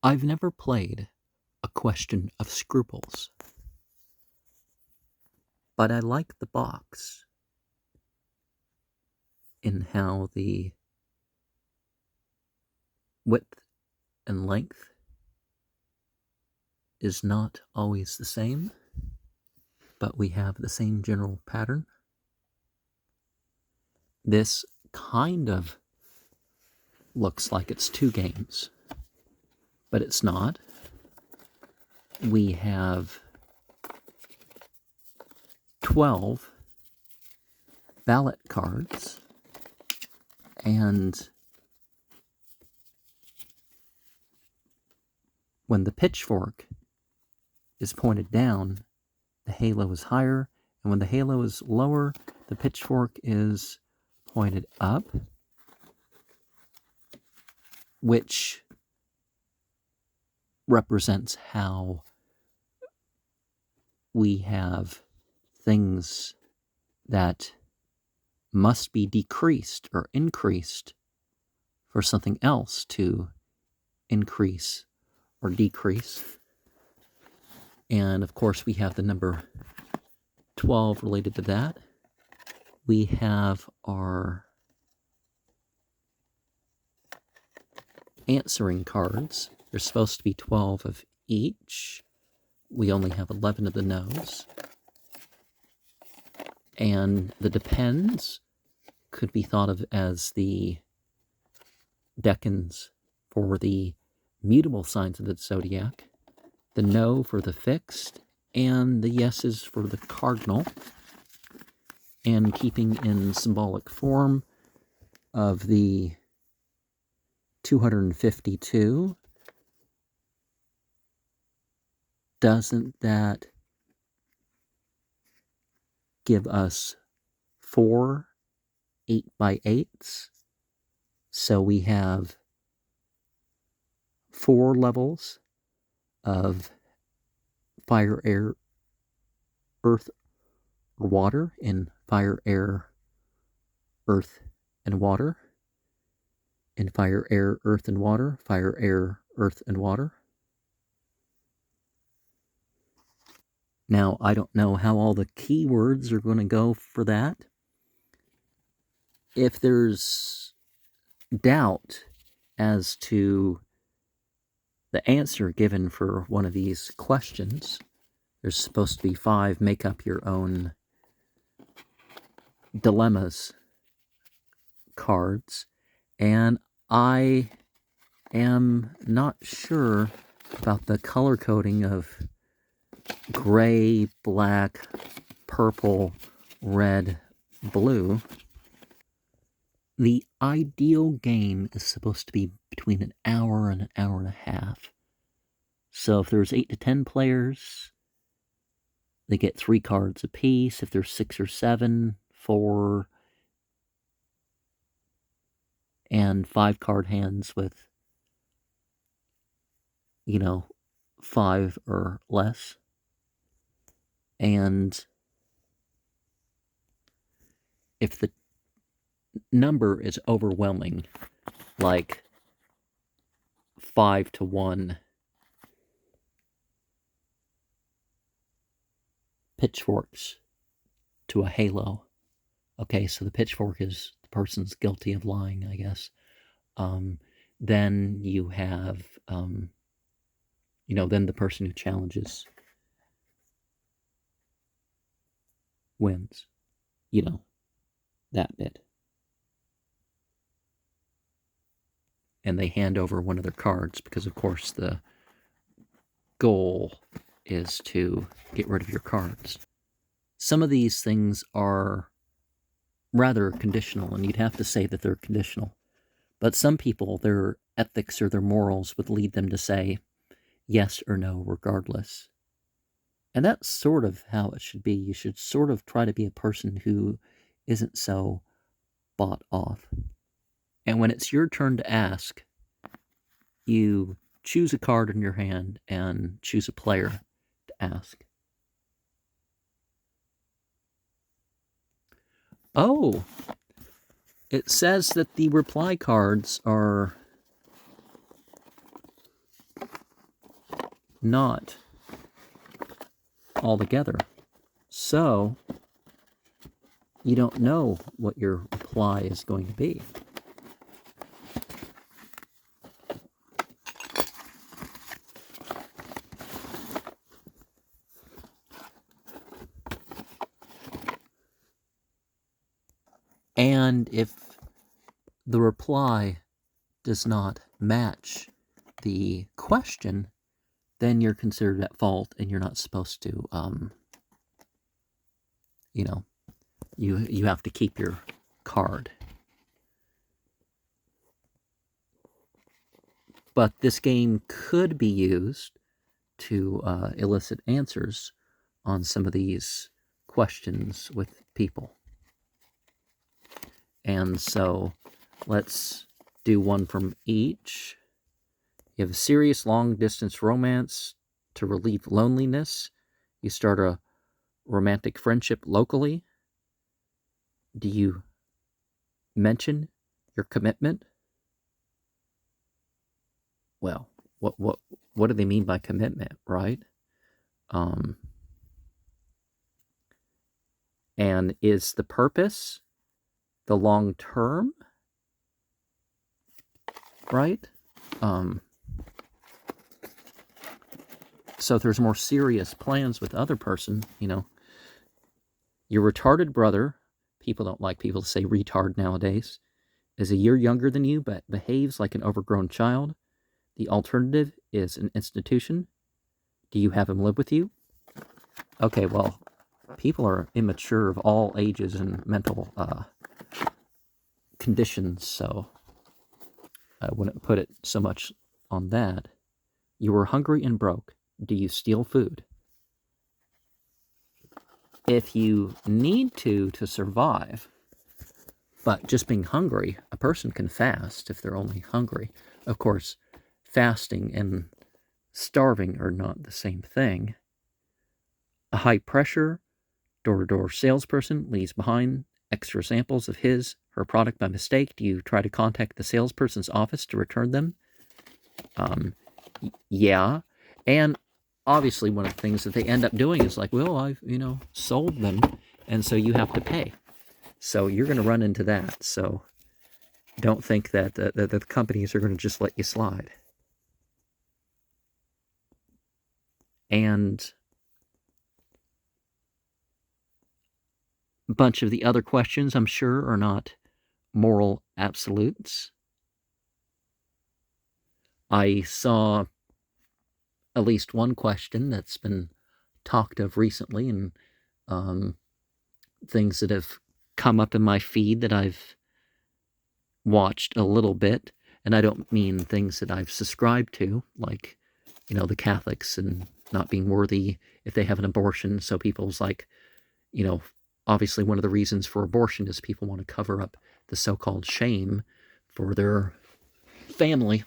I've never played a question of Scruples, but I like the box in how the width and length is not always the same, but we have the same general pattern. This kind of looks like it's 2 games, but it's not. We have 12 ballot cards, and when the pitchfork is pointed down, the halo is higher, and when the halo is lower, the pitchfork is pointed up, which represents how we have things that must be decreased or increased for something else to increase or decrease. And of course, we have the number 12 related to that. We have our answering cards. There's supposed to be 12 of each. We only have 11 of the no's. And the depends could be thought of as the decans for the mutable signs of the zodiac, the no for the fixed, and the yeses for the cardinal. And keeping in symbolic form of the 252, doesn't that give us 4 8x8s? So we have 4 levels of fire, air, earth, or water in fire, air, earth, and water. In fire, air, earth, and water, fire, air, earth, and water. Now, I don't know how all the keywords are going to go for that. If there's doubt as to the answer given for one of these questions, there's supposed to be 5 make up your own dilemmas cards, and I am not sure about the color coding of gray, black, purple, red, blue. The ideal game is supposed to be between an hour and an hour and a half. So if there's 8 to 10 players, they get 3 cards apiece. If there's 6 or 7, 4, and 5 card hands with, 5 or less. And if the number is overwhelming, like 5 to 1 pitchforks to a halo. Okay, so the pitchfork is the person's guilty of lying, I guess. Then you have, then the person who challenges wins. That bit. And they hand over one of their cards because, of course, the goal is to get rid of your cards. Some of these things are rather conditional, and you'd have to say that they're conditional. But some people, their ethics or their morals would lead them to say yes or no regardless. And that's sort of how it should be. You should sort of try to be a person who isn't so bought off. And when it's your turn to ask, you choose a card in your hand and choose a player to ask. Oh, it says that the reply cards are not altogether. So you don't know what your reply is going to be. And if the reply does not match the question, then you're considered at fault and you're not supposed to, you have to keep your card. But this game could be used to elicit answers on some of these questions with people. And so let's do one from each. You have a serious long-distance romance to relieve loneliness. You start a romantic friendship locally. Do you mention your commitment? Well, what do they mean by commitment, right? And is the purpose the long term, right? So if there's more serious plans with the other person, your retarded brother, people don't like people to say retard nowadays, is a year younger than you but behaves like an overgrown child. The alternative is an institution. Do you have him live with you? Okay, well, people are immature of all ages and mental conditions, so I wouldn't put it so much on that. You were hungry and broke. Do you steal food? If you need to survive, but just being hungry, a person can fast if they're only hungry. Of course, fasting and starving are not the same thing. A high-pressure, door-to-door salesperson leaves behind extra samples of her product by mistake. Do you try to contact the salesperson's office to return them? Yeah. And obviously one of the things that they end up doing is like, well, I've, sold them, and so you have to pay. So you're going to run into that. So don't think that the companies are going to just let you slide. And a bunch of the other questions, I'm sure, are not moral absolutes. I saw at least one question that's been talked of recently, and things that have come up in my feed that I've watched a little bit, and I don't mean things that I've subscribed to, like, the Catholics and not being worthy if they have an abortion. So people's like, obviously one of the reasons for abortion is people want to cover up the so-called shame for their family.